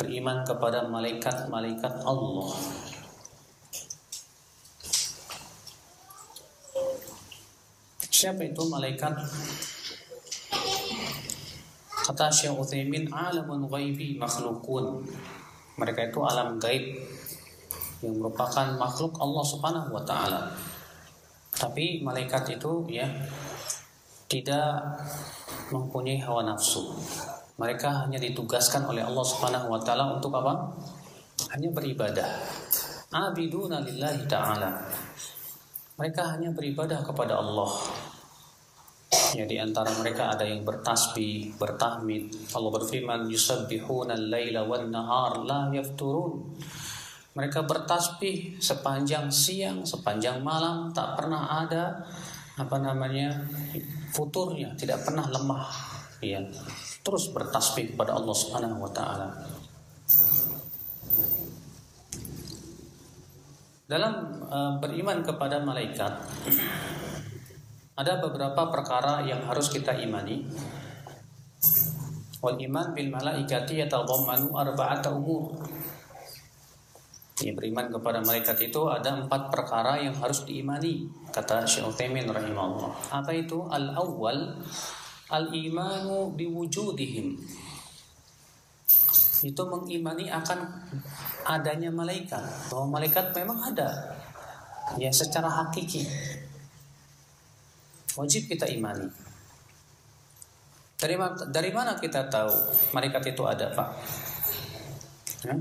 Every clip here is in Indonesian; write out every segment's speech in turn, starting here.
beriman kepada malaikat-malaikat Allah. Siapa itu malaikat? Kata Syekh Utsaimin, alamun ghaibi makhlukun. Mereka itu alam gaib yang merupakan makhluk Allah Subhanahu wa taala. Tapi malaikat itu ya tidak mempunyai hawa nafsu. Mereka hanya ditugaskan oleh Allah Subhanahu wa taala untuk apa? Hanya beribadah. Abiduna lillahi ta'ala. Mereka hanya beribadah kepada Allah. Ya, di antara mereka ada yang bertasbih, bertahmid. Allah berfirman, yusabbihuna al-laila wan-nahar la yafturun. Mereka bertasbih sepanjang siang, sepanjang malam, tak pernah ada futurnya, tidak pernah lemah. Ya, terus bertasbih kepada Allah Subhanahu wa taala. Dalam beriman kepada malaikat ada beberapa perkara yang harus kita imani. Wal iman bil malaikati yatadammanu arba'ata umur. Ya, beriman kepada malaikat itu ada 4 perkara yang harus diimani, kata Syekh Utsaimin rahimahullah. Apa itu? Al-awwal al-imanu biwujudihim. Itu mengimani akan adanya malaikat, bahwa malaikat memang ada. Ya, secara hakiki. Wajib kita imani. Dari mana kita tahu malaikat itu ada, Pak? Ya?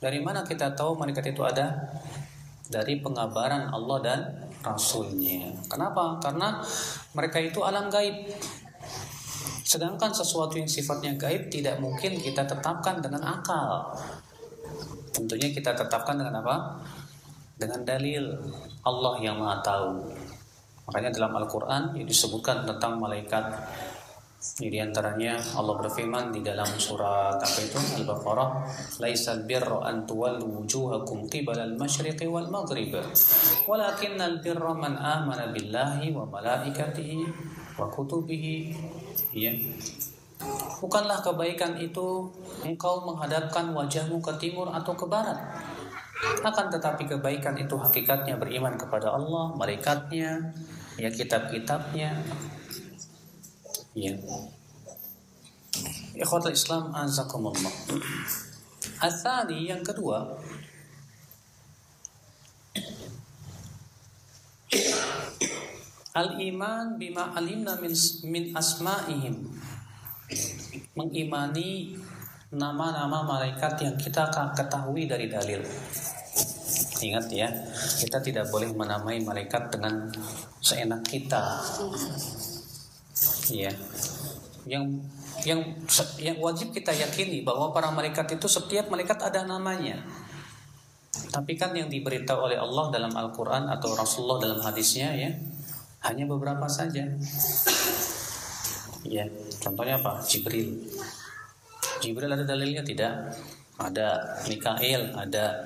Dari mana kita tahu malaikat itu ada? Dari pengabaran Allah dan Rasulnya. Kenapa? Karena mereka itu alam gaib. Sedangkan sesuatu yang sifatnya gaib tidak mungkin kita tetapkan dengan akal. Tentunya kita tetapkan dengan apa? Dengan dalil. Allah yang Maha Tahu. Makanya dalam Al-Quran disebutkan tentang malaikat. Di antaranya Allah berfirman di dalam surat Al-Baqarah, "Laisal birra an tuwallu wujuhakum qibala al-masyriqi wal maghrib, walakinnal birra man amana billahi wa malaikatihi wa kutubihi." Ya. Bukanlah kebaikan itu engkau menghadapkan wajahmu ke timur atau ke barat. Akan tetapi kebaikan itu hakikatnya beriman kepada Allah, malaikatnya, ya kitab-kitabnya. Ya. Ikhwatul Islam azakumullah. Al-thani, yang kedua, al-iman bima alimna min asma'ihim. Mengimani nama-nama malaikat yang kita ketahui dari dalil. Ingat ya, kita tidak boleh menamai malaikat dengan seenak kita. Ya. Yang wajib kita yakini bahwa para malaikat itu, setiap malaikat ada namanya. Tapi kan yang diberitahu oleh Allah dalam Al-Quran atau Rasulullah dalam hadisnya ya hanya beberapa saja. Ya, contohnya apa? Jibril ada dalilnya tidak? Ada. Mikail ada.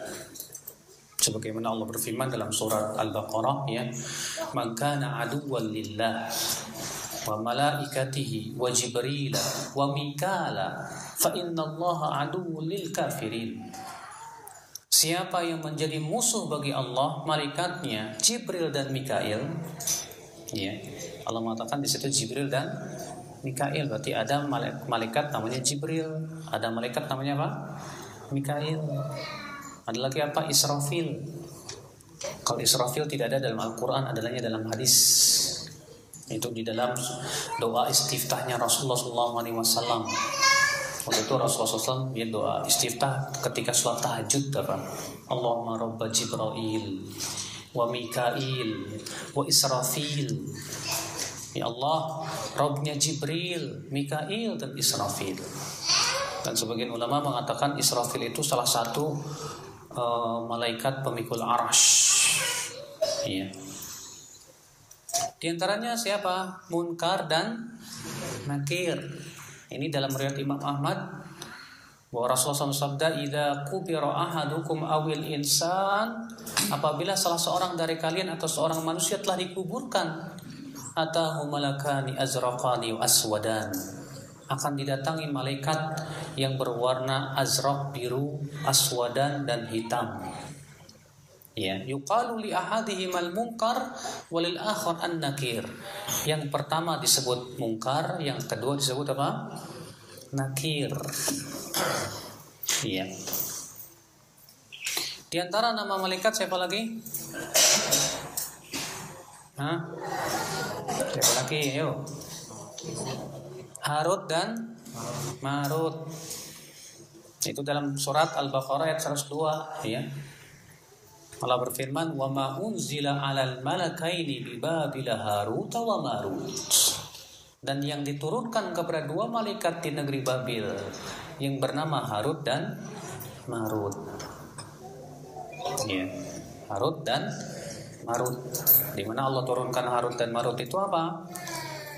Sebagaimana Allah berfirman dalam surat Al-Baqarah ya, "Man kana aduwwan lillah wa malaikatihi wa Jibril wa Mikala fa innallaha aduwwul lil kafirin." Siapa yang menjadi musuh bagi Allah, malaikatnya, Jibril dan Mikail, ya. Allah mengatakan di situ Jibril dan Mikail, berarti ada malaikat namanya Jibril, ada malaikat namanya apa? Mikail. Ada lagi apa? Israfil. Kalau Israfil tidak ada dalam Al-Quran, adalahnya dalam hadis. Itu di dalam doa istiftahnya Rasulullah SAW. Waktu itu Rasulullah SAW ya doa istiftah ketika sholat tahajud apa? Allahumma rabba Jibril wa Mikail wa Israfil. Ya Allah, Rabbnya Jibril, Mikail dan Israfil. Dan sebagian ulama mengatakan Israfil itu salah satu malaikat pemikul arash. Iya. Di antaranya siapa? Munkar dan Nakir. Ini dalam riwayat Imam Ahmad bahwa Rasulullah SAW sabda, "Idza qubira ahadukum awil insan," apabila salah seorang dari kalian atau seorang manusia telah dikuburkan, atahu malakani azraqani wa aswadan, akan didatangi malaikat yang berwarna azraq, biru, aswadan dan hitam. Ya, yuqalu li ahadihimal munkar walil akhar an-nakir. Yang pertama disebut munkar, yang kedua disebut apa? Nakir. Iya. Di antara nama malaikat siapa lagi? Hah? Siapa lagi? Ayo. Harut dan Marut. Itu dalam surat Al-Baqarah ayat 102, ya. Allah berfirman, "Wa ma unzila 'alal malakaini bi Babil Harut wa Marut." Dan yang diturunkan kepada dua malaikat di negeri Babil yang bernama Harut dan Marut. Ya, Harut dan Marut. Di mana Allah turunkan Harut dan Marut itu apa?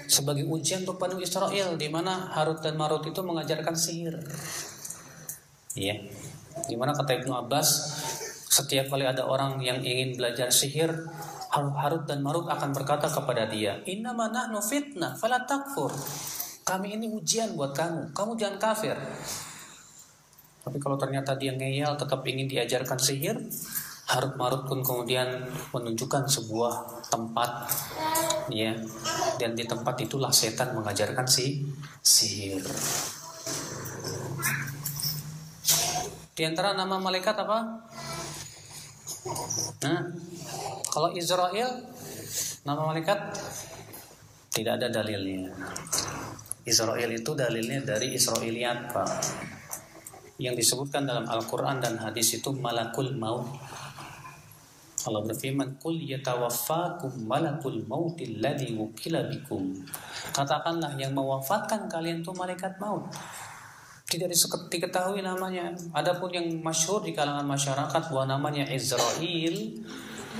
Sebagai ujian untuk Bani Israel, di mana Harut dan Marut itu mengajarkan sihir. Ya. Di mana kata Ibnu Abbas, setiap kali ada orang yang ingin belajar sihir, Harut dan Marut akan berkata kepada dia, "Innama nahnu fitnah, fala takfur." Kami ini ujian buat kamu, kamu jangan kafir. Tapi kalau ternyata dia ngeyel, tetap ingin diajarkan sihir, Harut Marut pun kemudian menunjukkan sebuah tempat, ya, dan di tempat itulah setan mengajarkan sihir. Di antara nama malaikat apa? Nah, kalau Israel, nama malaikat tidak ada dalilnya. Israel itu dalilnya dari Israiliyat, Pak. Yang disebutkan dalam Al-Quran dan hadis itu malakul maut. Allah berfirman, "Qul yatawaffakum malakul mautil ladzi wukila bikum." Katakanlah yang mewafatkan kalian itu malaikat maut. Tidak diketahui namanya. Adapun yang masyhur di kalangan masyarakat bahwa namanya Israel,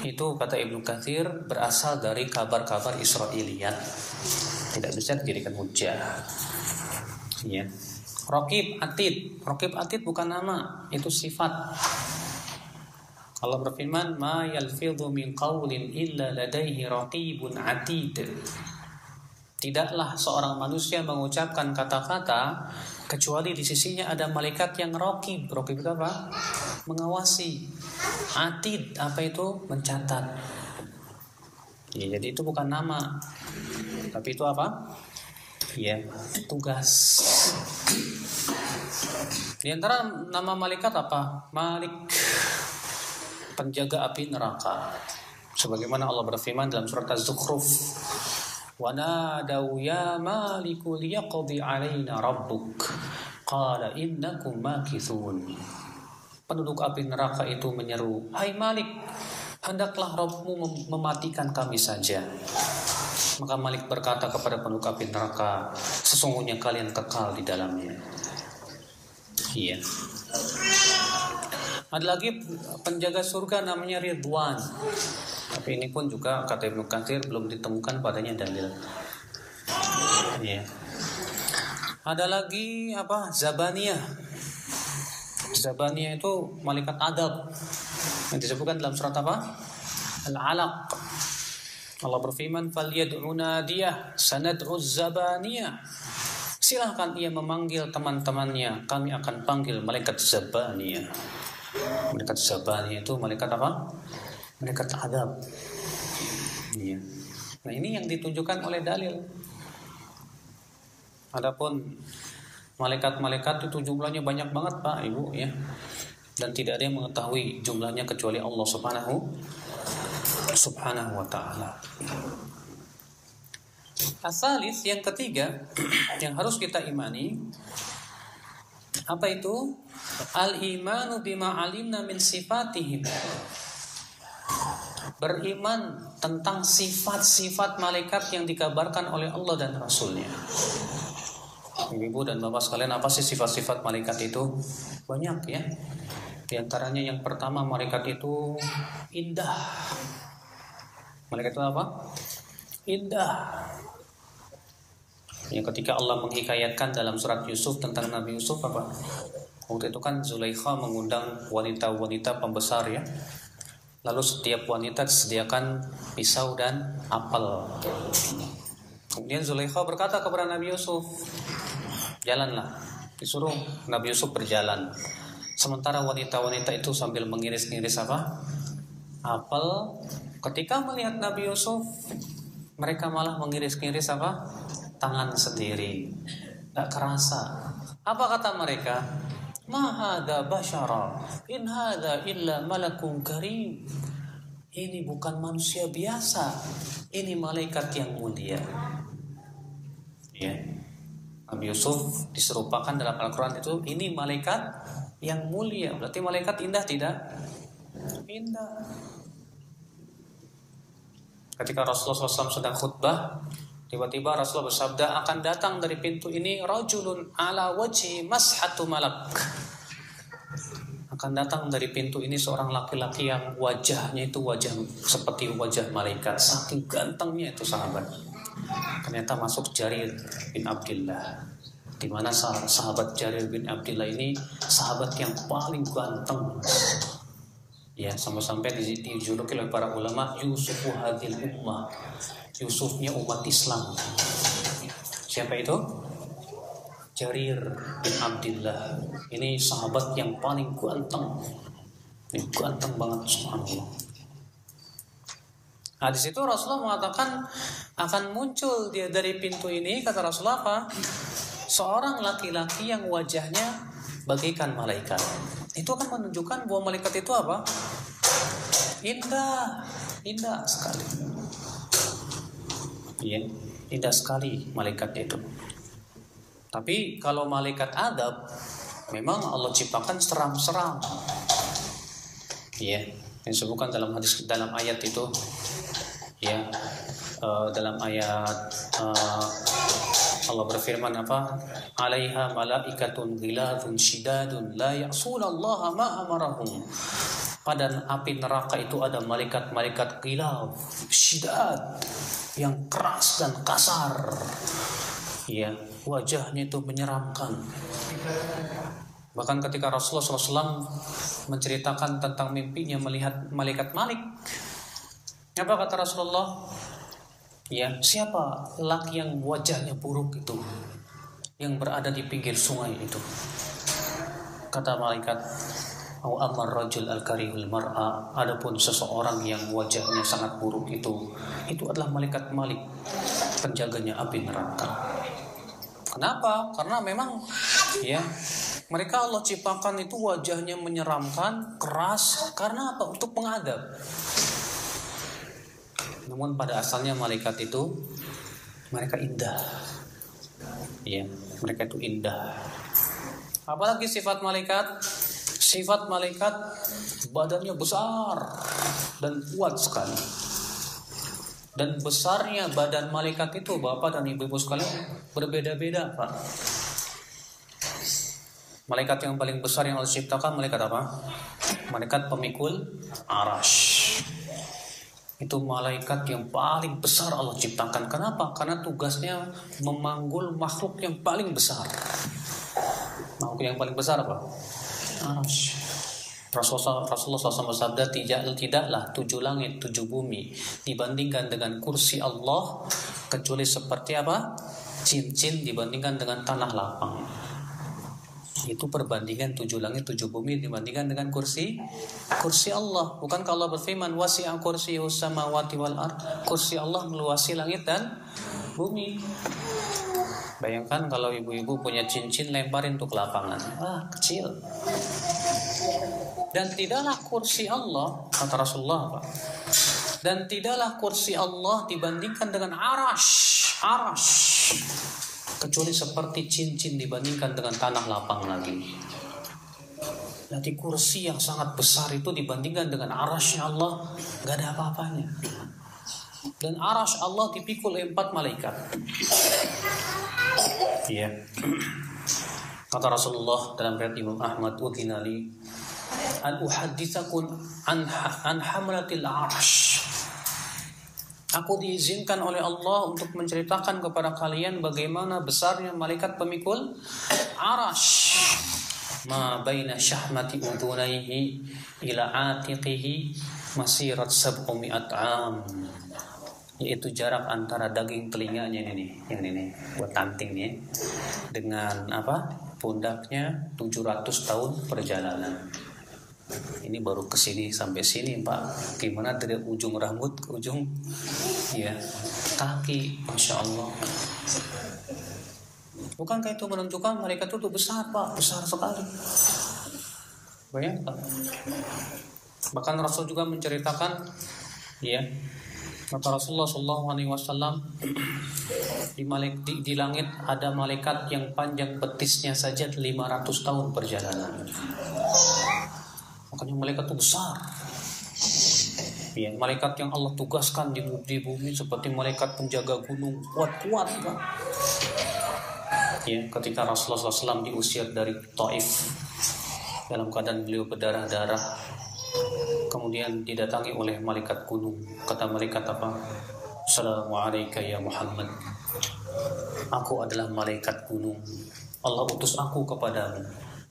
itu kata Ibnu Katsir berasal dari kabar-kabar Israiliyat. Tidak bisa dijadikan hujjah. Ya. Raqib Atid. Raqib Atid bukan nama, itu sifat. Allah berfirman, "Ma yalfidhu min qawlin illa ladaihi raqibun atid." Tidaklah seorang manusia mengucapkan kata-kata kecuali di sisinya ada malaikat yang raqib. Raqib itu apa? Mengawasi. Atid, apa itu? Mencatat. Ya, jadi itu bukan nama, tapi itu apa? Ya, tugas. Di antara nama malaikat apa? Malik, penjaga api neraka. Sebagaimana Allah berfirman dalam surat Az-Zukhruf, "Wa nadaw ya maliku liyaqdi 'alaina rabbuk qala innakum makithun." Penduduk api neraka itu menyeru, "Hai Malik, hendaklah Rabbmu mematikan kami saja." Maka Malik berkata kepada penduduk api neraka, "Sesungguhnya kalian kekal di dalamnya." Iya. Ada lagi penjaga surga namanya Ridwan. Tapi ini pun juga kata Ibnu Katsir belum ditemukan padanya dalil. Iya. Ada lagi apa? Zabaniyah. Zabaniyah itu malaikat adab. Yang disebutkan dalam surat apa? Al-Alaq. Allah berfirman, "Falyad'u nadiyah sanad'u zabaniyah." Silahkan ia memanggil teman-temannya, kami akan panggil malaikat Zabaniyah. Malaikat Zabaniyah itu malaikat apa? Malaikat adab. Iya. Nah, ini yang ditunjukkan oleh dalil. Adapun malaikat-malaikat itu jumlahnya banyak banget, Pak, Ibu, ya. Dan tidak ada yang mengetahui jumlahnya kecuali Allah Subhanahu wa ta'ala. Asalis, yang ketiga yang harus kita imani, apa itu? Al-imanu bima alimna min sifatihim. Beriman tentang sifat-sifat malaikat yang dikabarkan oleh Allah dan Rasulnya. Ibu dan bapak sekalian, apa sih sifat-sifat malaikat itu? Banyak, ya. Di antaranya yang pertama, malaikat itu indah. Malaikat itu apa? Indah. Ya, ketika Allah menghikayatkan dalam surat Yusuf tentang Nabi Yusuf apa? Waktu itu kan Zulaikha mengundang wanita-wanita pembesar, ya. Lalu setiap wanita disediakan pisau dan apel. Kemudian Zulaikha berkata kepada Nabi Yusuf, jalanlah. Disuruh Nabi Yusuf berjalan. Sementara wanita-wanita itu sambil mengiris-ngiris apa? Apel. Ketika melihat Nabi Yusuf, mereka malah mengiris-ngiris apa? Tangan sendiri. Gak kerasa. Apa kata mereka? Ma hadza basyara in hadza illa malakun karim. Ini bukan manusia biasa, ini malaikat yang mulia. Ya. Nabi Yusuf diserupakan dalam Al-Quran itu, ini malaikat yang mulia. Berarti malaikat indah tidak? Indah. Ketika Rasulullah SAW sedang khutbah, tiba-tiba Rasulullah bersabda, akan datang dari pintu ini rajulun ala wajhi mashatu malak. Akan datang dari pintu ini seorang laki-laki yang wajahnya itu wajah seperti wajah malaikat. Saking gantengnya itu sahabat. Ternyata masuk Jarir bin Abdullah, di mana sahabat Jarir bin Abdullah ini sahabat yang paling ganteng. Ya, sampai-sampai dijuluki oleh para ulama Yusufu hadhil ummah, Yusufnya umat Islam. Siapa itu? Jarir bin Abdullah. Ini sahabat yang paling ganteng. Ini ganteng banget, subhanallah. Nah, di situ Rasulullah mengatakan akan muncul dia dari pintu ini, kata Rasulullah apa? Seorang laki-laki yang wajahnya bagaikan malaikat. Itu akan menunjukkan bahwa malaikat itu apa? Indah, indah sekali. Iya, indah sekali malaikat itu. Tapi kalau malaikat adab, memang Allah ciptakan seram-seram. Iya, yang disebutkan dalam hadis, dalam ayat itu, ya, dalam ayat Allah berfirman apa? Alaiha malaikatun ghiladun shidadun la ya'sunallaha ma amarahum. Pada api neraka itu ada malaikat-malaikat ghilad, shidad, yang keras dan kasar. Ya, wajahnya itu menyeramkan. Bahkan ketika Rasulullah SAW menceritakan tentang mimpinya melihat malaikat Malik, apa kata Rasulullah? Ya, siapa laki yang wajahnya buruk itu, yang berada di pinggir sungai itu? Kata malaikat, au amar rajul al-karihul mar'a, adapun seseorang yang wajahnya sangat buruk itu adalah malaikat Malik, penjaganya api neraka. Kenapa? Karena memang ya, mereka Allah ciptakan itu wajahnya menyeramkan, keras, karena apa? Untuk mengadab. Namun pada asalnya malaikat itu mereka indah. Ya, mereka itu indah. Apalagi sifat malaikat? Sifat malaikat badannya besar dan kuat sekali. Dan besarnya badan malaikat itu, Bapak dan Ibu-ibu sekalian, berbeda-beda, Pak. Malaikat yang paling besar yang Allah ciptakan malaikat apa? Malaikat pemikul arash. Itu malaikat yang paling besar Allah ciptakan. Kenapa? Karena tugasnya memanggul makhluk yang paling besar. Makhluk yang paling besar apa? Arash. Rasulullah SAW bersabda, tidaklah 7 langit 7 bumi dibandingkan dengan kursi Allah kecuali seperti apa? Cincin dibandingkan dengan tanah lapang. Itu perbandingan 7 langit 7 bumi dibandingkan dengan kursi Allah. Bukan kalau berfirman wasi'a kursiyyus samawati wal ard, kursi Allah meluasi langit dan bumi. Bayangkan kalau ibu-ibu punya cincin, lemparin untuk lapangan, kecil. Dan tidaklah kursi Allah, kata Rasulullah apa? Dan tidaklah kursi Allah dibandingkan dengan arash, kecuali seperti cincin dibandingkan dengan tanah lapang lagi. Jadi kursi yang sangat besar itu dibandingkan dengan arashnya Allah, gak ada apa-apanya. Dan arash Allah dipikul oleh 4 malaikat. Iya. Kata Rasulullah dalam riwayat Imam Ahmad, udhinali an uhadditsakum an hamlatil arsh. Aku diizinkan oleh Allah untuk menceritakan kepada kalian bagaimana besarnya malaikat pemikul arash. Ma baina syahmati udhunaihi ila atiqihi masirat 700 am. yaitu jarak antara daging telinganya ini yang ini buat tanting nih dengan pundaknya 700 tahun perjalanan. Ini baru kesini sampai sini Pak. Gimana dari ujung rambut ke ujung kaki, Masya Allah. Bukankah itu menunjukkan malaikat itu besar Pak, besar sekali. Bayangkan. Bahkan Rasul juga menceritakan kata Rasulullah SAW di langit ada malaikat yang panjang betisnya saja 500 tahun perjalanan. Makanya malaikat itu besar. Malaikat yang Allah tugaskan di bumi seperti malaikat penjaga gunung, kuat-kuat Pak. Ketika Rasulullah SAW diusir dari Taif dalam keadaan beliau berdarah-darah, kemudian didatangi oleh malaikat gunung. Kata malaikat apa? Assalamualaikum ya Muhammad. Aku adalah malaikat gunung. Allah utus aku kepadamu.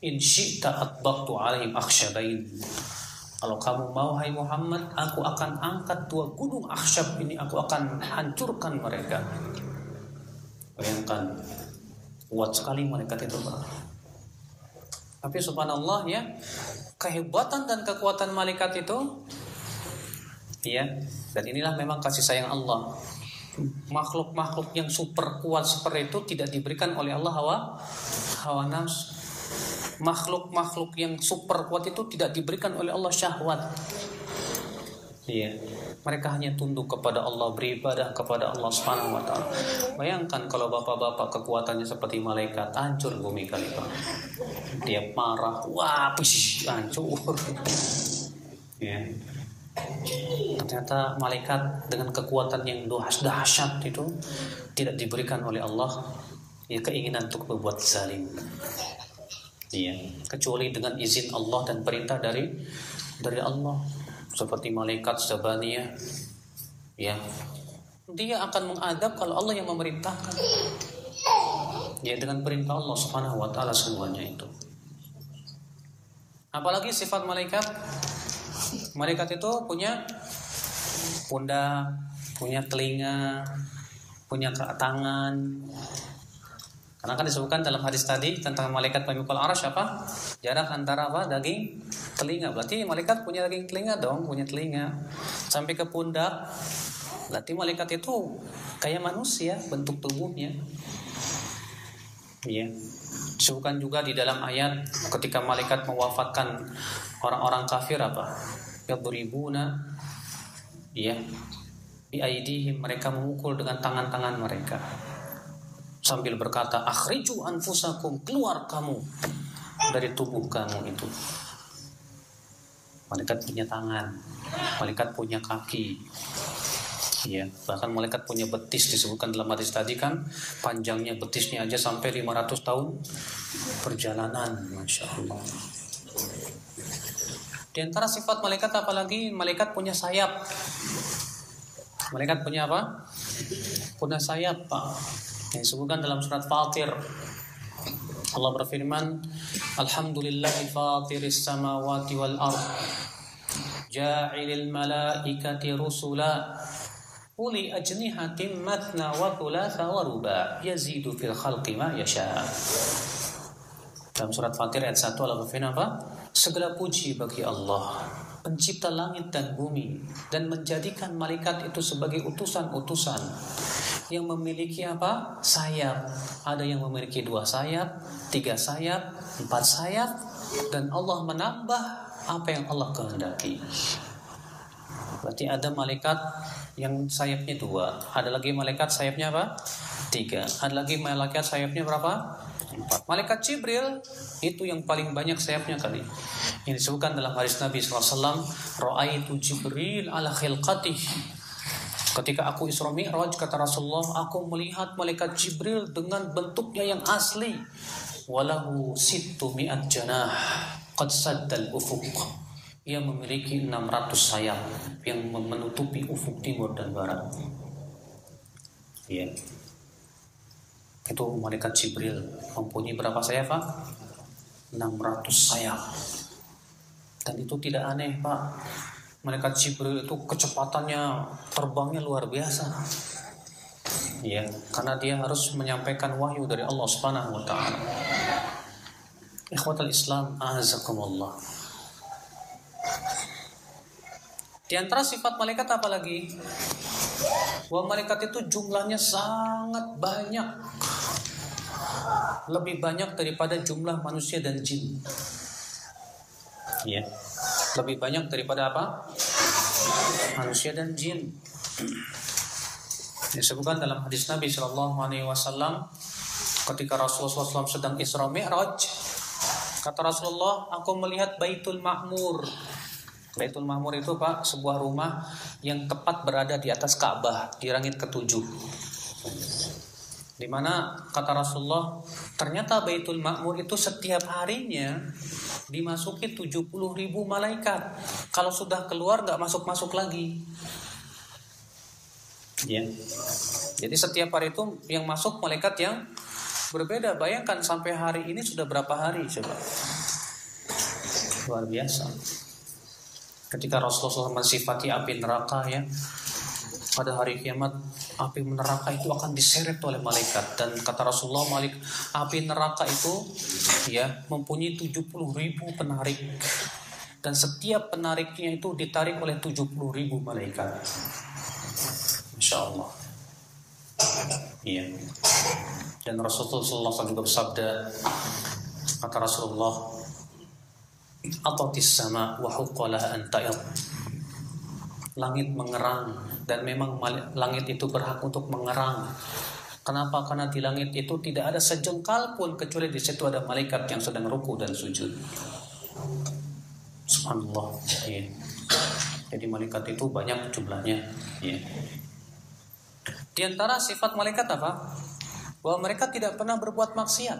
In syi'ta atbaqtu alaihim akhsyabain. Kalau kamu mau hai Muhammad, aku akan angkat 2 gunung akhsyab ini, aku akan hancurkan mereka. Bayangkan, kuat sekali malaikat itu Pak. Tapi subhanallah kehebatan dan kekuatan malaikat itu dan inilah memang kasih sayang Allah. Makhluk-makhluk yang super kuat seperti itu tidak diberikan oleh Allah hawa nafsu. Makhluk-makhluk yang super kuat itu tidak diberikan oleh Allah syahwat. Mereka hanya tunduk kepada Allah, beribadah kepada Allah Subhanahu wa taala. Bayangkan kalau bapak-bapak kekuatannya seperti malaikat, hancur bumi kali Pak. Dia marah, hancur. Ternyata malaikat dengan kekuatan yang dahsyat itu tidak diberikan oleh Allah keinginan untuk berbuat zalim. Kecuali dengan izin Allah dan perintah dari Allah. Seperti malaikat Zabaniyah, dia akan mengadab kalau Allah yang memerintahkan. Dengan perintah Allah Subhanahu wa taala semuanya itu. Apalagi sifat malaikat? Malaikat itu punya pundak, punya telinga, punya tangan. Karena kan disebutkan dalam hadis tadi tentang malaikat pemikul arsy jarak antara daging telinga. Berarti malaikat punya daging telinga dong, punya telinga sampai ke pundak. Berarti malaikat itu kayak manusia bentuk tubuhnya. Disebutkan juga di dalam ayat ketika malaikat mewafatkan orang-orang kafir yadribuna bi aidihim, mereka memukul dengan tangan-tangan mereka sambil berkata, akhriju anfusakum, keluar kamu dari tubuh kamu itu. Malaikat punya tangan, malaikat punya kaki, bahkan malaikat punya betis. Disebutkan dalam hadis tadi kan, panjangnya betisnya aja sampai 500 tahun perjalanan. Masya Allah. Di antara sifat malaikat apalagi? Malaikat punya sayap. Malaikat punya apa? Punya sayap Pak. Yang disebutkan dalam surat Fatir. Allah berfirman, Alhamdulillahi fatiris samawati wal ard, ja'ilil malaikati rusula uli ajnihatin matna wa thulatha wa ruba yazidu fil khalqi ma yasha. Dalam surat Fatir ayat 1 Allah berfirman apa? Segala puji bagi Allah, pencipta langit dan bumi, dan menjadikan malaikat itu sebagai utusan-utusan yang memiliki sayap. Ada yang memiliki 2 sayap, 3 sayap, 4 sayap, dan Allah menambah apa yang Allah kehendaki. Berarti ada malaikat yang sayapnya 2, ada lagi malaikat sayapnya 3, ada lagi malaikat sayapnya berapa? 4. Malaikat Jibril itu yang paling banyak sayapnya kali. Yang disebutkan dalam hadis Nabi SAW, Ra'aitu Jibril ala khilqatih. Ketika aku Isra Mi'raj, kata Rasulullah, aku melihat malaikat Jibril dengan bentuknya yang asli. Walahu 600 janah qad saddal ufuq. Ia memiliki 600 sayap yang menutupi ufuk timur dan barat. Itu malaikat Jibril mempunyai berapa sayap, Pak? 600 sayap. Dan itu tidak aneh, Pak. Malaikat Jibril itu kecepatannya terbangnya luar biasa. Ya, karena dia harus menyampaikan wahyu dari Allah Subhanahu wa taala. Ikhwatul Islam, azakumullah. Di antara sifat malaikat apa lagi? Bahwa malaikat itu jumlahnya sangat banyak. Lebih banyak daripada jumlah manusia dan jin. Ya. Lebih banyak daripada apa? Manusia dan jin. Disebutkan dalam hadis Nabi sallallahu alaihi wasallam ketika Rasulullah SAW sedang Isra Mi'raj, kata Rasulullah, aku melihat Baitul Ma'mur. Baitul Ma'mur itu Pak, sebuah rumah yang tepat berada di atas Ka'bah di langit ketujuh. Di mana kata Rasulullah, ternyata Baitul Ma'mur itu setiap harinya dimasuki 70.000 malaikat. Kalau sudah keluar nggak masuk-masuk lagi. Ya. Jadi setiap hari itu yang masuk malaikat yang berbeda. Bayangkan sampai hari ini sudah berapa hari coba. Luar biasa. Ketika Rasulullah mensifati api neraka ya, pada hari kiamat api neraka itu akan diseret oleh malaikat, dan kata Rasulullah, api neraka itu ya mempunyai 70.000 penarik, dan setiap penariknya itu ditarik oleh 70.000 malaikat. Masya Allah. Iya. Dan Rasulullah SAW juga bersabda, kata Rasulullah, atatis sama wa huqqalaha an ta'id. Langit mengerang, dan memang langit itu berhak untuk mengerang. Kenapa? Karena di langit itu tidak ada sejengkal pun kecuali di situ ada malaikat yang sedang ruku dan sujud. Subhanallah. Ya. Jadi malaikat itu banyak jumlahnya. Ya. Di antara sifat malaikat apa? Bahwa mereka tidak pernah berbuat maksiat.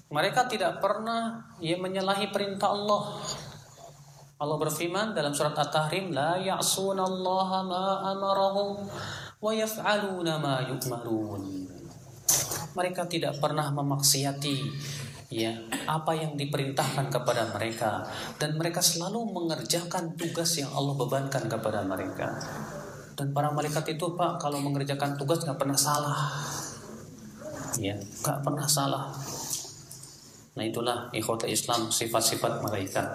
Mereka tidak pernah menyalahi perintah Allah. Allah berfirman dalam surat At-Tahrim, la ya'sunallaha ma amarahum wa yaf'aluna ma yu'marun. Mereka tidak pernah memaksiati apa yang diperintahkan kepada mereka, dan mereka selalu mengerjakan tugas yang Allah bebankan kepada mereka. Dan para malaikat itu Pak, kalau mengerjakan tugas nggak pernah salah, nggak pernah salah. Nah itulah ikhwata Islam, sifat-sifat malaikat.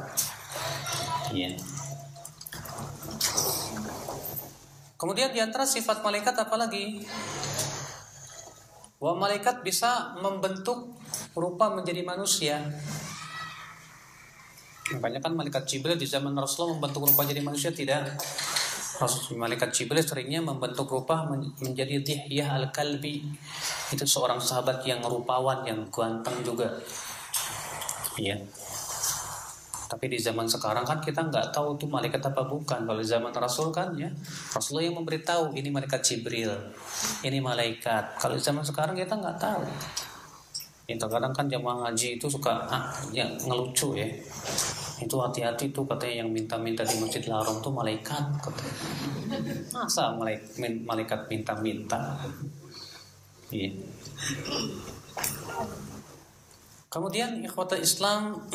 Kemudian di antara sifat malaikat apa lagi? Bahwa malaikat bisa membentuk rupa menjadi manusia. Makanya kan malaikat Jibril di zaman Rasulullah membentuk rupa jadi manusia tidak? Malaikat Jibril seringnya membentuk rupa menjadi Dihyah al-Kalbi. Itu seorang sahabat yang rupawan, yang ganteng juga. Tapi di zaman sekarang kan kita nggak tahu itu malaikat apa bukan. Kalau di zaman Rasul kan Rasulullah yang memberitahu ini malaikat Jibril, ini malaikat. Kalau di zaman sekarang kita nggak tahu. Terkadang kan jamaah ngaji itu suka ngelucu ya. Itu hati-hati tuh katanya yang minta-minta di Masjidil Haram tuh malaikat katanya. Masa malaikat minta-minta? Kemudian ikhwata Islam,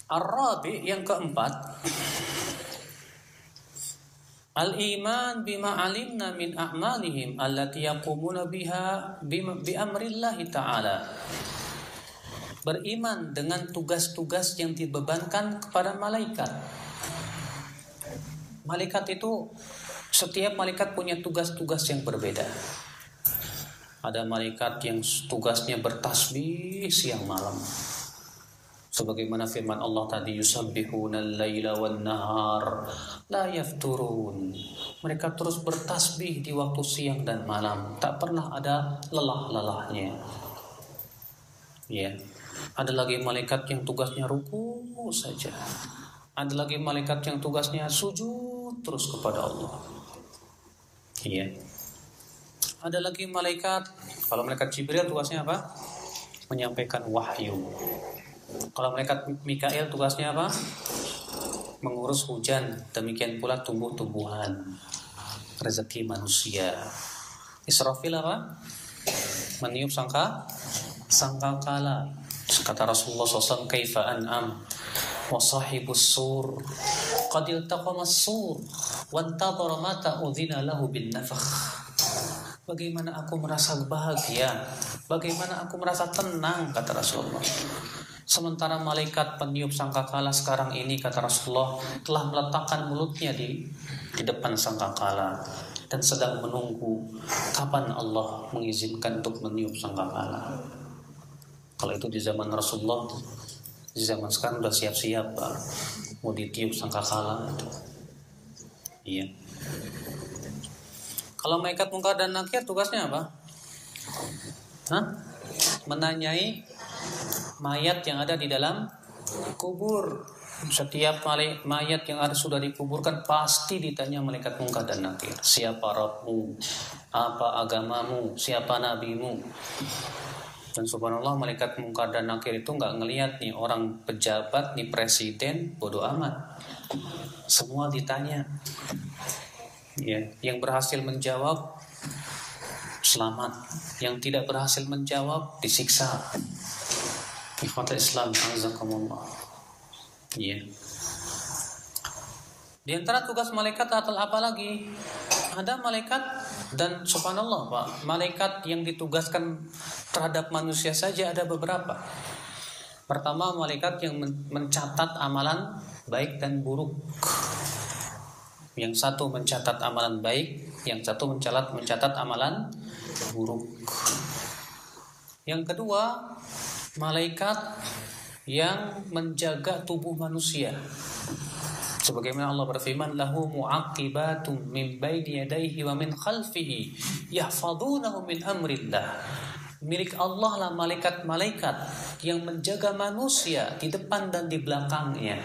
Ar-Rabi yang keempat, al-iman bima alimna min a'malihim allati yaqumuna biha bi amrillahi ta'ala. Beriman dengan tugas-tugas yang dibebankan kepada malaikat. Malaikat itu, setiap malaikat punya tugas-tugas yang berbeda. Ada malaikat yang tugasnya bertasbih siang malam. Sebagaimana firman Allah tadi, yusabbihuna al-laila wan-nahar la yafturun. Mereka terus bertasbih di waktu siang dan malam, tak pernah ada lelah-lelahnya. Ada lagi malaikat yang tugasnya ruku saja. Ada lagi malaikat yang tugasnya sujud terus kepada Allah. Ada lagi malaikat, kalau malaikat Jibril tugasnya apa? Menyampaikan wahyu. Kalau malaikat Mikail tugasnya apa? Mengurus hujan, demikian pula tumbuh-tumbuhan, rezeki manusia. Israfil apa? Meniup sangkakala. Kata Rasulullah SAW, kaifa an'am wa sahibus sur qad iltaqama as-sur wa intadhara ma ta'udhina lahu bin nafakh. Bagaimana aku merasa bahagia, bagaimana aku merasa tenang, kata Rasulullah. Sementara malaikat peniup sangkakala sekarang ini, kata Rasulullah, telah meletakkan mulutnya di depan sangkakala dan sedang menunggu kapan Allah mengizinkan untuk meniup sangkakala. Kalau itu di zaman Rasulullah, di zaman sekarang udah siap-siap Pak, mau ditiup sangkakala. Iya. Kalau malaikat Munkar dan Nakir tugasnya apa? Menanyai mayat yang ada di dalam kubur. Setiap mayat yang sudah dikuburkan pasti ditanya malaikat Munkar dan Nakir. Siapa Rabbmu? Apa agamamu? Siapa nabimu? Dan subhanallah, malaikat Munkar dan Nakir itu nggak ngelihat nih orang pejabat, nih presiden, bodoh amat. Semua ditanya. Ya, yang berhasil menjawab selamat, yang tidak berhasil menjawab disiksa. Ikhwatul Islam, azakumullah. Ya. Di antara tugas malaikat adalah apa lagi? Ada malaikat dan subhanallah Pak, malaikat yang ditugaskan terhadap manusia saja ada beberapa. Pertama, malaikat yang mencatat amalan baik dan buruk. Yang satu mencatat amalan baik, yang satu mencatat amalan buruk. Yang kedua, malaikat yang menjaga tubuh manusia. Sebagaimana Allah berfirman, lahu mu'aqibatum min baini yadayhi wa min khalfihi yahfazunahu min amrillah. Milik Allah lah malaikat-malaikat yang menjaga manusia di depan dan di belakangnya.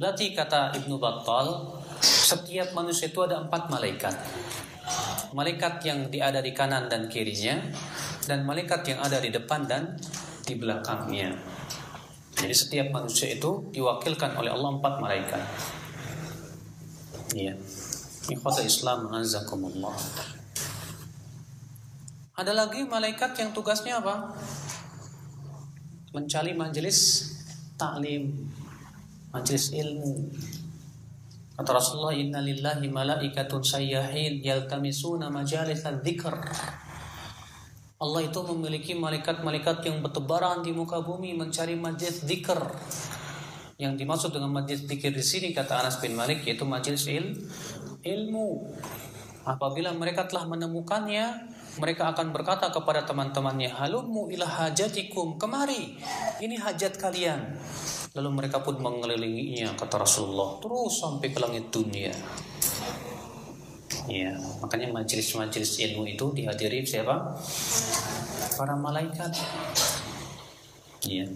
Berarti kata Ibnu Battal, setiap manusia itu ada 4 malaikat. Malaikat yang ada di kanan dan kirinya, dan malaikat yang ada di depan dan di belakangnya. Jadi setiap manusia itu diwakilkan oleh Allah 4 malaikat. Iya. Ikhwatul Islam, azakumullah. Ada lagi malaikat yang tugasnya apa? Mencari majelis taklim, majelis ilmu. Kata Rasulullah, inna lillahi malaikatun sayyahin yaltamisuna majalisa dzikr. Allah itu memiliki malaikat-malaikat yang bertebaran di muka bumi mencari majelis zikr. Yang dimaksud dengan majelis zikir di sini, kata Anas bin Malik, yaitu majelis ilmu. Apabila mereka telah menemukannya, mereka akan berkata kepada teman-temannya, halummu ila hajatikum, kemari, ini hajat kalian. Lalu mereka pun mengelilinginya, kata Rasulullah, terus sampai ke langit dunia. Ya, makanya majelis-majelis ilmu itu dihadiri siapa? Para malaikat. Ya.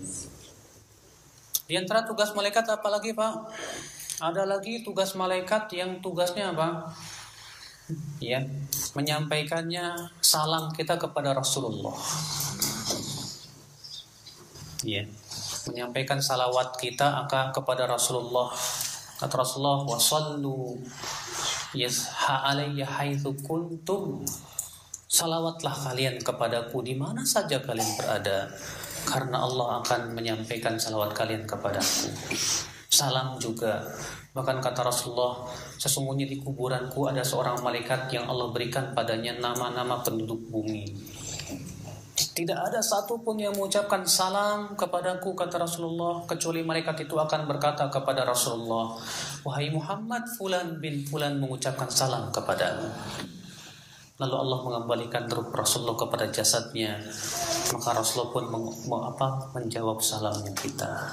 Di antara tugas malaikat apa lagi, Pak? Ada lagi tugas malaikat yang tugasnya apa? Ya, menyampaikannya salam kita kepada Rasulullah. Ya, menyampaikan salawat kita kepada Rasulullah. Kata Rasulullah, wasallu yasha alayya haitsu kuntum. Salawatlah kalian kepadaku di mana saja kalian berada, karena Allah akan menyampaikan salawat kalian kepadaku. Salam juga. Bahkan kata Rasulullah, sesungguhnya di kuburanku ada seorang malaikat yang Allah berikan padanya nama-nama penduduk bumi. Tidak ada satupun yang mengucapkan salam kepadaku, kata Rasulullah, kecuali malaikat itu akan berkata kepada Rasulullah, wahai Muhammad, fulan bin fulan mengucapkan salam kepadamu. Lalu Allah mengembalikan ruh Rasulullah kepada jasadnya. Maka Rasulullah pun menjawab salamnya kita.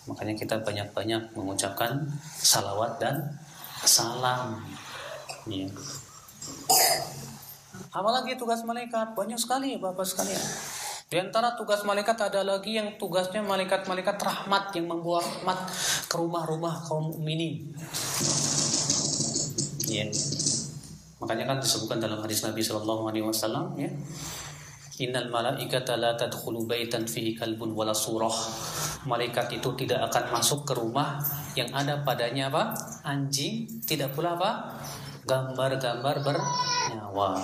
Makanya kita banyak-banyak mengucapkan salawat dan salam. Ya. Apalagi tugas malaikat? Banyak sekali Bapak sekalian. Di antara tugas malaikat ada lagi yang tugasnya malaikat-malaikat rahmat yang membawa rahmat ke rumah-rumah kaum mukminin. Ya. Makanya kan disebutkan dalam hadis Nabi SAW, ya, innal malaikata la tadkhulu baitan fihi kalbun wala surah. Malaikat itu tidak akan masuk ke rumah yang ada padanya apa? Anjing, tidak pula apa? Gambar-gambar bernyawa.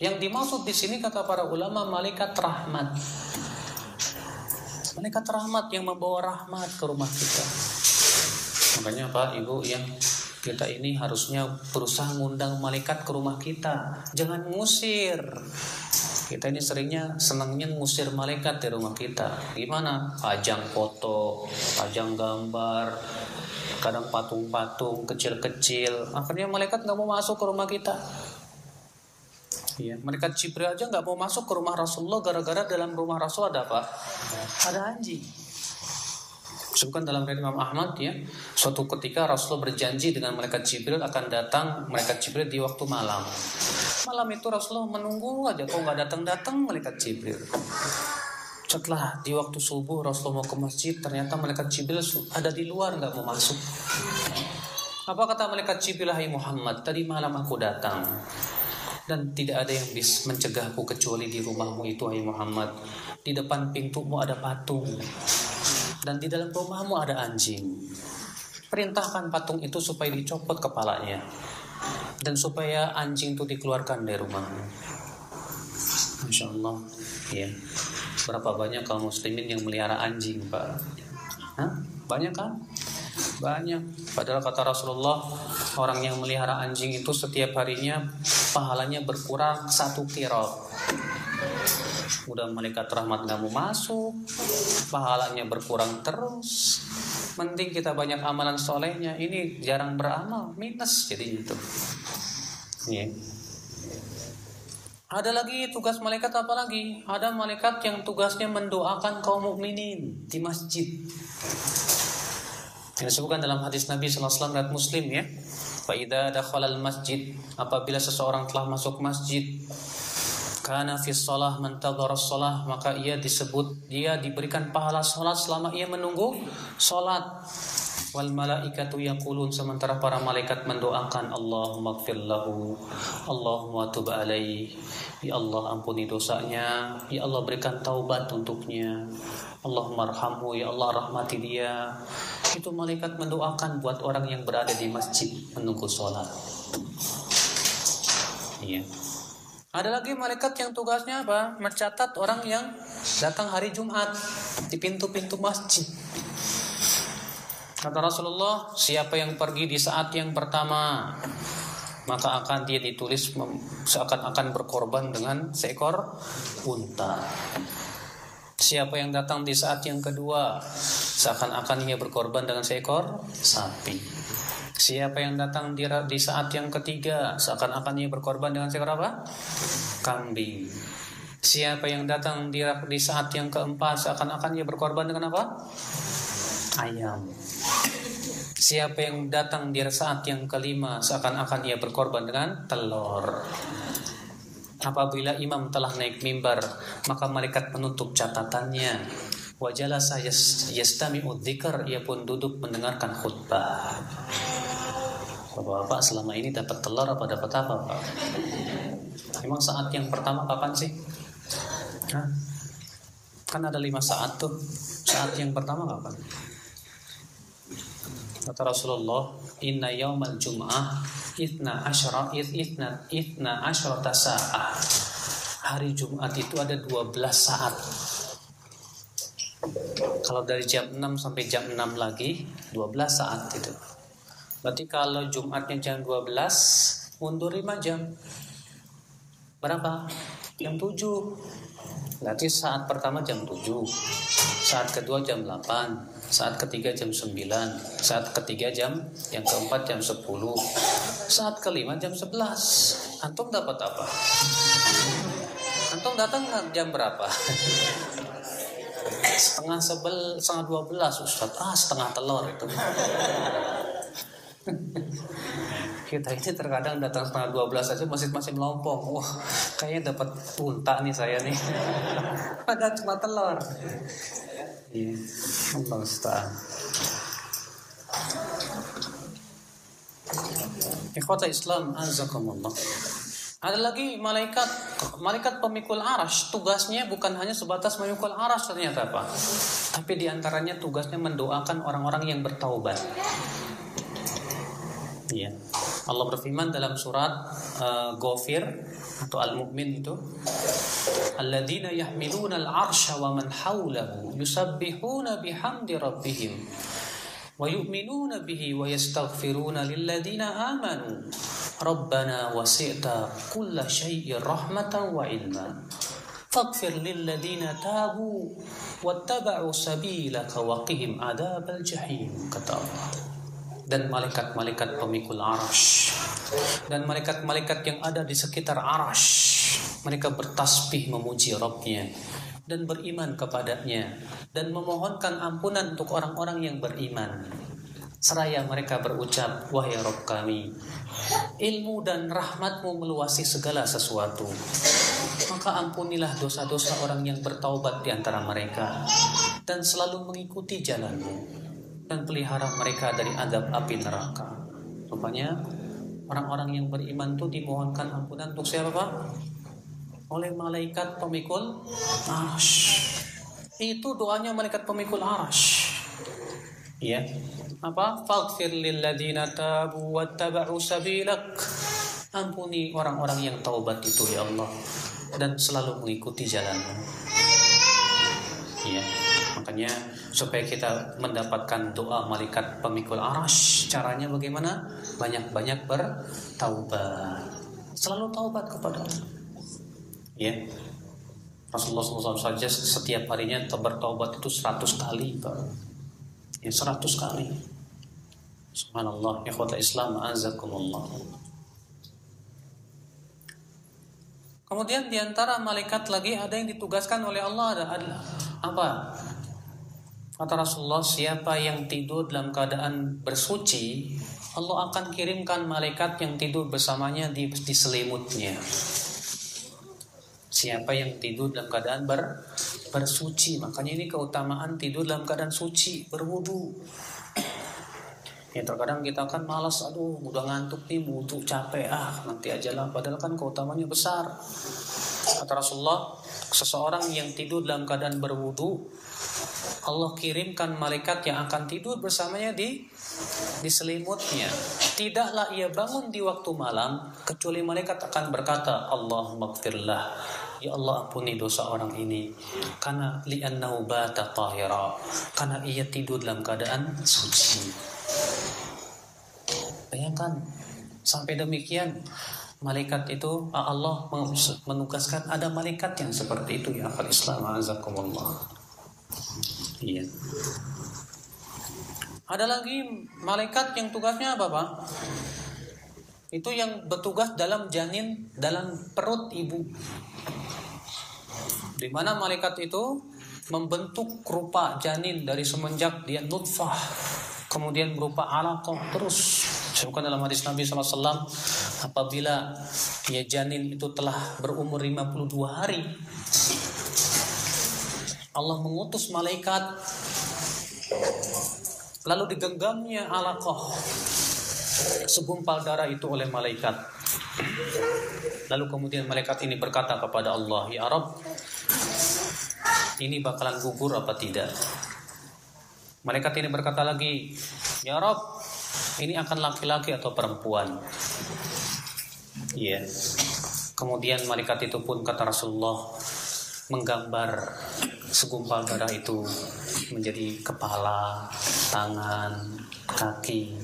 Yang dimaksud di sini kata para ulama malaikat rahmat. Malaikat rahmat yang membawa rahmat ke rumah kita. Makanya Pak, Ibu yang kita ini harusnya berusaha ngundang malaikat ke rumah kita. Jangan ngusir. Kita ini seringnya senangnya ngusir malaikat di rumah kita. Gimana? Pajang foto, pajang gambar, kadang patung-patung kecil-kecil. Akhirnya malaikat nggak mau masuk ke rumah kita. Ya, malaikat Jibril aja nggak mau masuk ke rumah Rasulullah gara-gara dalam rumah Rasul ada apa? Ada anjing. Sebutkan dalam riwayat Imam Ahmad ya, suatu ketika Rasulullah berjanji dengan malaikat Jibril akan datang malaikat Jibril di waktu malam. Malam itu Rasulullah menunggu aja, kok nggak datang-datang malaikat Jibril. Setelah di waktu subuh Rasulullah mau ke masjid, ternyata malaikat Jibril ada di luar nggak mau masuk. Apa kata malaikat Jibril? Hai Muhammad, tadi malam aku datang dan tidak ada yang bisa mencegahku kecuali di rumahmu itu, hai Muhammad. Di depan pintumu ada patung dan di dalam rumahmu ada anjing. Perintahkan patung itu supaya dicopot kepalanya dan supaya anjing itu dikeluarkan dari rumahmu. Masya Allah ya. Berapa banyak kaum muslimin yang melihara anjing, Pak? Hah? Banyak kan? Banyak. Padahal kata Rasulullah, orang yang melihara anjing itu setiap harinya pahalanya berkurang 1 qirot. Udah malaikat rahmat gak mau masuk, pahalanya berkurang terus. Mending kita banyak amalan solehnya, ini jarang beramal, minus jadi itu. Ya. Ada lagi tugas malaikat apa lagi? Ada malaikat yang tugasnya mendoakan kaum mukminin di masjid. Yang disebutkan dalam hadis Nabi sallallahu alaihi wasallam riwayat Muslim ya. Fa idza dakhala al-masjid, apabila seseorang telah masuk masjid, kana fi shalah man tadhara shalah, maka ia diberikan pahala salat selama ia menunggu salat. Wal malaikatu yaqulun, sementara para malaikat mendoakan, Allahumma ighfir lahu, Allahumma tub alaihi, ya Allah ampuni dosanya, ya Allah berikan taubat untuknya, Allahumma arhamhu, ya Allah rahmati dia. Itu malaikat mendoakan buat orang yang berada di masjid menunggu sholat. Iya. Ada lagi malaikat yang tugasnya apa? Mencatat orang yang datang hari Jumat di pintu-pintu masjid. Kata Rasulullah, siapa yang pergi di saat yang pertama, maka akan dia ditulis seakan-akan berkorban dengan seekor unta. Siapa yang datang di saat yang kedua, seakan-akan ia berkorban dengan seekor sapi. Siapa yang datang di saat yang ketiga, seakan-akan ia berkorban dengan seekor apa? Kambing. Siapa yang datang di saat yang keempat, seakan-akan ia berkorban dengan apa? Ayam. Siapa yang datang di saat yang kelima, seakan-akan ia berkorban dengan telur. Apabila imam telah naik mimbar, maka malaikat menutup catatannya. Wa jalasa yastami'u dzikr, ia pun duduk mendengarkan khutbah. Bapak selama ini dapat telur apa dapat apa, Pak? Emang saat yang pertama kapan sih? Hah? Kan ada 5 saat tuh. Saat yang pertama kapan? Kata Rasulullah, inna yaumal jum'ah itna asyrata sa'ah. Hari Jumat itu ada 12 saat. Kalau dari jam 6 sampai jam 6 lagi 12 saat itu. Berarti kalau Jumatnya jam 12, mundur 5 jam. Berapa? Jam 7. Berarti saat pertama jam 7, saat kedua jam 8, saat ketiga jam 9, saat ketiga yang keempat jam 10, saat kelima jam 11. Antum dapat apa? Antum datang jam berapa? Setengah 12, Ustaz. Setengah telur itu. Kita ini terkadang datang setengah 12 aja masih melompong. Wah, kayaknya dapat unta nih saya nih. Padahal cuma telur. Iya, Allah Ustaz. Ikhwata Islam azakumullah. Ada lagi malaikat pemikul arasy. Tugasnya bukan hanya sebatas memikul arasy ternyata, Pak. Tapi diantaranya tugasnya mendoakan orang-orang yang bertaubat. Iya. Allah berfirman dalam surat Ghafir atau Al-Mu'min itu, alladzina yahmiluna al-'arsya wa man hawlahu yusabbihuna bihamdi rabbihim wa yu'minuna bihi wa yastaghfiruna lilladzina amanu rabbana wasi'ta kulla syai'in rahmatan wa ilma faghfir lilladzina tabu wattaba'u sabilaka wa qihim adzabal jahim, kata Allah. Dan malaikat-malaikat pemikul arash dan malaikat-malaikat yang ada di sekitar arash, mereka bertasbih memuji Rabbnya dan beriman kepadanya dan memohonkan ampunan untuk orang-orang yang beriman. Seraya mereka berucap, wahai Rabb kami, ilmu dan rahmatmu meluasi segala sesuatu, maka ampunilah dosa-dosa orang yang bertaubat di antara mereka dan selalu mengikuti jalanmu, dan pelihara mereka dari azab api neraka. Rupanya orang-orang yang beriman itu dimohonkan ampunan untuk siapa, Pak? Oleh malaikat pemikul arash. Itu doanya malaikat pemikul arash. Ya. Apa? Faghfir lilladzina tabu wattaba'u sabilak. Ampuni orang-orang yang taubat itu ya Allah dan selalu mengikuti jalanmu. Ya. Makanya supaya kita mendapatkan doa malaikat pemikul arash, caranya bagaimana? Banyak-banyak bertaubat. Selalu taubat kepada Allah. Ya. Rasulullah SAW saja setiap harinya bertaubat itu 100 kali, Pak. Ya, 100 kali. Subhanallah, ikhwata Islam, azakumullah. Kemudian diantara malaikat lagi ada yang ditugaskan oleh Allah, adalah apa? Kata Rasulullah, siapa yang tidur dalam keadaan bersuci, Allah akan kirimkan malaikat yang tidur bersamanya di selimutnya. Siapa yang tidur dalam keadaan bersuci, makanya ini keutamaan tidur dalam keadaan suci, berwudu. Ya terkadang kita kan malas, aduh udah ngantuk nih, wudu capek, nanti aja lah. Padahal kan keutamaannya besar. Kata Rasulullah, seseorang yang tidur dalam keadaan berwudu, Allah kirimkan malaikat yang akan tidur bersamanya di selimutnya. Tidaklah ia bangun di waktu malam kecuali malaikat akan berkata, Allahumma ighfirlah, ya Allah ampuni dosa orang ini, karena li'annahu bata tahira, karena ia tidur dalam keadaan suci. Bayangkan sampai demikian malaikat itu, Allah menugaskan ada malaikat yang seperti itu, ya akhal Islam, azakumullah. Iya. Ada lagi malaikat yang tugasnya apa, Pak? Itu yang bertugas dalam janin, dalam perut ibu. Di mana malaikat itu membentuk rupa janin dari semenjak dia nutfah, kemudian berupa alaqah terus. Sebutkan dalam hadis Nabi SAW, apabila ya janin itu telah berumur 52 hari, Allah mengutus malaikat, lalu digenggamnya alaqah, segumpal darah itu oleh malaikat. Lalu kemudian malaikat ini berkata kepada Allah, ya Rabb, ini bakalan gugur apa tidak? Malaikat ini berkata lagi, ya Rabb, ini akan laki-laki atau perempuan? Iya. Kemudian malaikat itu pun, kata Rasulullah, menggambar segumpal darah itu menjadi kepala, tangan, kaki.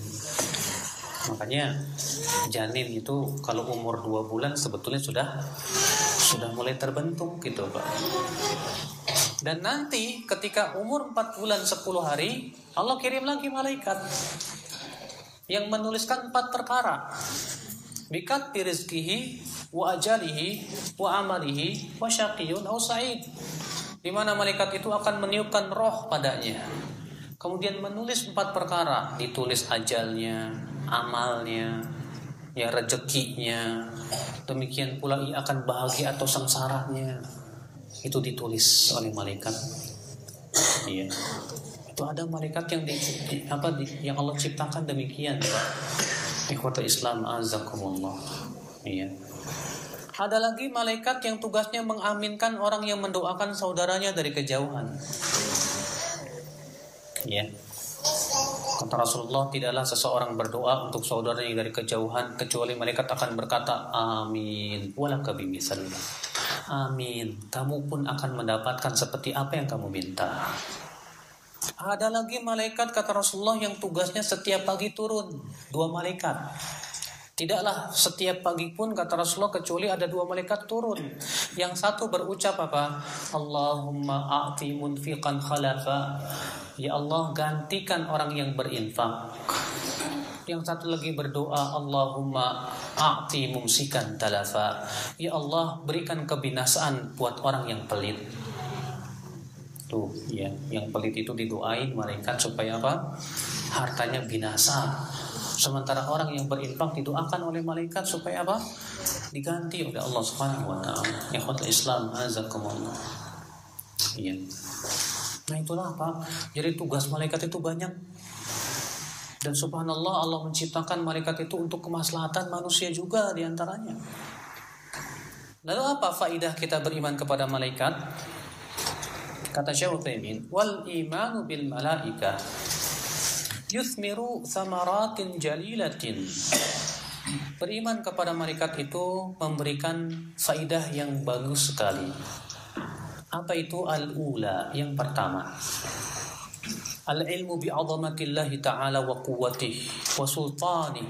Makanya janin itu kalau umur 2 bulan sebetulnya sudah mulai terbentuk gitu, Pak. Dan nanti ketika umur 4 bulan 10 hari, Allah kirim lagi malaikat yang menuliskan 4 perkara. Bikat rizqihi wa ajalihi wa amalihi wa syaqiyun aw sa'id. Di mana malaikat itu akan meniupkan roh padanya, kemudian menulis 4 perkara, ditulis ajalnya, amalnya, ya rezekinya, demikian pula ia akan bahagia atau sengsaranya, itu ditulis oleh malaikat. Iya. Itu ada malaikat yang yang Allah ciptakan demikian, Pak. Ikhwata Islam, azakumullah. Iya. Ada lagi malaikat yang tugasnya mengaminkan orang yang mendoakan saudaranya dari kejauhan. Ya. Kata Rasulullah, tidaklah seseorang berdoa untuk saudaranya dari kejauhan kecuali malaikat akan berkata amin walaka bimisalnya. Amin, kamu pun akan mendapatkan seperti apa yang kamu minta. Ada lagi malaikat, kata Rasulullah, yang tugasnya setiap pagi turun. 2 malaikat. Tidaklah setiap pagi pun, kata Rasulullah, kecuali ada 2 malaikat turun. Yang satu berucap apa? Allahumma a'ti munfiqan khalafa. Ya Allah, gantikan orang yang berinfak. Yang satu lagi berdoa, Allahumma a'ti mumsikan talafa. Ya Allah, berikan kebinasaan buat orang yang pelit. Tuh, ya, yang pelit itu didoain malaikat supaya apa? Hartanya binasa. Sementara orang yang berinfak didoakan oleh malaikat supaya apa? Diganti oleh Allah Subhanahu wa taala. Ikhwatul Islam, azakumullah. Iya. Nah, itulah apa? Jadi tugas malaikat itu banyak. Dan subhanallah, Allah menciptakan malaikat itu untuk kemaslahatan manusia juga diantaranya. Lalu apa faidah kita beriman kepada malaikat? Kata Syekh Utsaimin, wal imanu bil malaika yuthmiru thamaratin jalilatin. Beriman kepada malaikat itu memberikan faidah yang bagus sekali. Apa itu? Al-ula, yang pertama, al-ilmu bi'azamatillahi ta'ala wa quwwatihi wa sultanihi,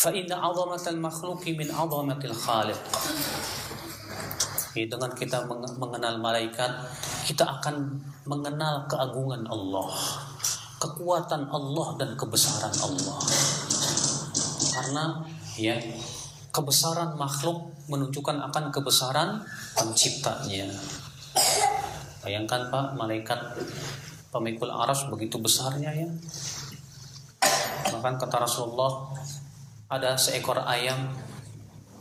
fa inna 'azamatal makhluqi min 'azamatil khaliq. Dengan kita mengenal malaikat, kita akan mengenal keagungan Allah, kekuatan Allah dan kebesaran Allah. Karena ya, kebesaran makhluk menunjukkan akan kebesaran penciptanya. Bayangkan Pak, malaikat pemikul arsy begitu besarnya ya. Bahkan kata Rasulullah, ada seekor ayam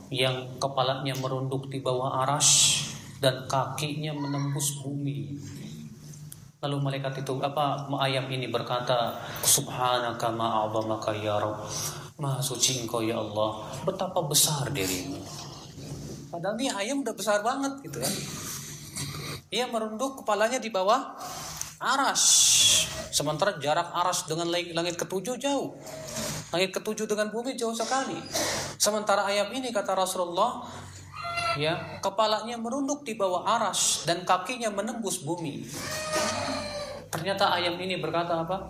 yang kepalanya merunduk di bawah arsy dan kakinya menembus bumi. Lalu malaikat itu ayam ini berkata, subhanaka ma'azamaka ya Rabb, maha suci engkau ya Allah, betapa besar dirimu. Padahal nih ayam udah besar banget gitu kan. Dia merunduk kepalanya di bawah arsy, sementara jarak arsy dengan langit ketujuh jauh. Langit ketujuh dengan bumi jauh sekali. Sementara ayam ini, kata Rasulullah, ya, kepalanya merunduk di bawah arsy dan kakinya menembus bumi. Ternyata ayam ini berkata apa?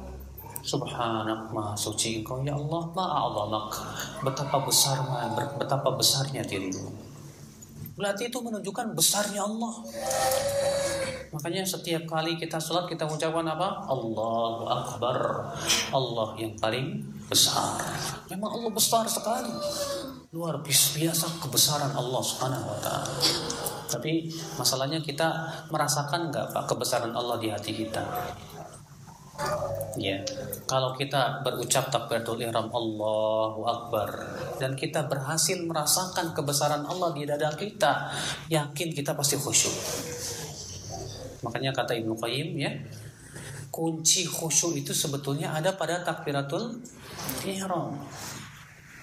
Subhanak, maha suci engkau ya Allah, ma'a'adhamak, betapa besarnya dirimu. Berarti itu menunjukkan besarnya Allah. Makanya setiap kali kita sholat, kita mengucapkan apa? Allahu Akbar, Allah yang paling besar. Memang Allah besar sekali, luar biasa kebesaran Allah Subhanahu wa taala. Tapi masalahnya kita merasakan nggak Pak kebesaran Allah di hati kita? Ya, kalau kita berucap takbiratul ihram Allahu Akbar dan kita berhasil merasakan kebesaran Allah di dada kita, yakin kita pasti khusyuk. Makanya kata Ibnu Qayyim ya, kunci khusyuk itu sebetulnya ada pada takbiratul ihram.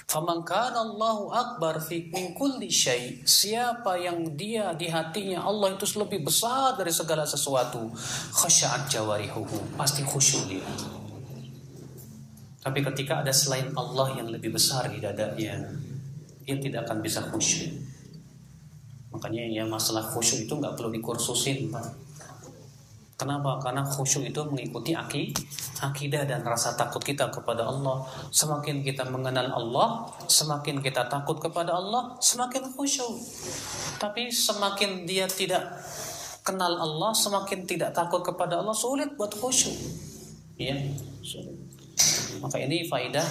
Faman kana Allahu akbar fi min kulli syai, siapa yang dia di hatinya Allah itu lebih besar dari segala sesuatu, khasya'at jawarihuhu, pasti khusyuk dia. Tapi ketika ada selain Allah yang lebih besar di dadanya, dia tidak akan bisa khusyuk. Makanya ya, masalah khusyuk itu nggak perlu dikursusin Pak. Kenapa? Karena khusyuk itu mengikuti akidah dan rasa takut kita kepada Allah. Semakin kita mengenal Allah, semakin kita takut kepada Allah, semakin khusyuk. Tapi semakin dia tidak kenal Allah, semakin tidak takut kepada Allah, sulit buat khusyuk. Ya, sulit. Maka ini faidah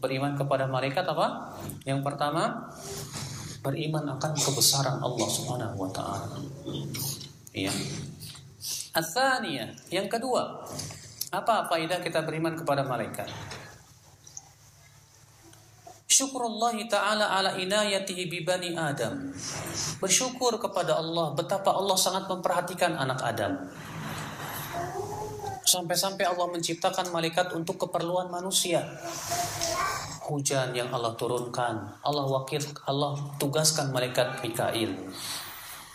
beriman kepada malaikat apa? Yang pertama, beriman akan kebesaran Allah Subhanahu wa taala. Ya. Ats-tsaniyah, yang kedua, apa faedah kita beriman kepada malaikat? Syukurullah ta'ala ala inayatihi bi bani Adam. Bersyukur kepada Allah betapa Allah sangat memperhatikan anak Adam. Sampai-sampai Allah menciptakan malaikat untuk keperluan manusia. Hujan yang Allah turunkan, Allah tugaskan malaikat Mikail.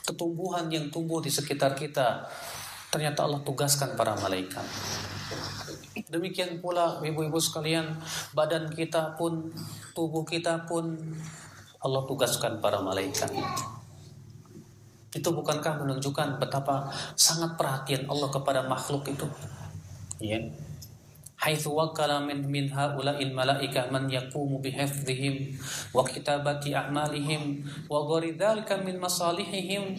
Ketumbuhan yang tumbuh di sekitar kita, ternyata Allah tugaskan para malaikat. Demikian pula ibu-ibu sekalian, badan kita pun, tubuh kita pun Allah tugaskan para malaikat. Itu bukankah menunjukkan betapa sangat perhatian Allah kepada makhluk itu? Ya. Haitsu wakkala min haula'il malaikah man yaqumu bihifdzihim wa kitabati a'malihim wa ghairidzalika min masalihihim.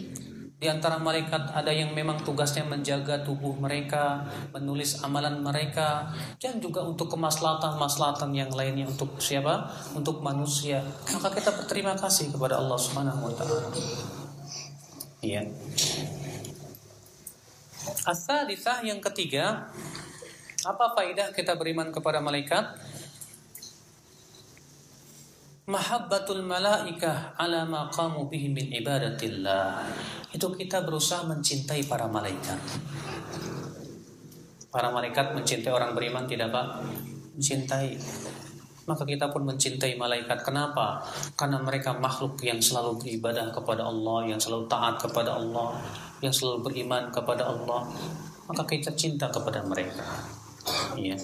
Di antara malaikat ada yang memang tugasnya menjaga tubuh mereka, menulis amalan mereka, dan juga untuk kemaslahatan yang lainnya. Untuk siapa? Untuk manusia. Maka kita berterima kasih kepada Allah Subhanahu wa taala. Iya. As-salisah, yang ketiga, apa faedah kita beriman kepada malaikat? Mahabbatul malaikah ala ma qamu bihi min ibadatillah. Itu kita berusaha mencintai para malaikat. Para malaikat mencintai orang beriman, tidak Pak? Mencintai. Maka kita pun mencintai malaikat. Kenapa? Karena mereka makhluk yang selalu beribadah kepada Allah, yang selalu taat kepada Allah, yang selalu beriman kepada Allah. Maka kita cinta kepada mereka. Iya.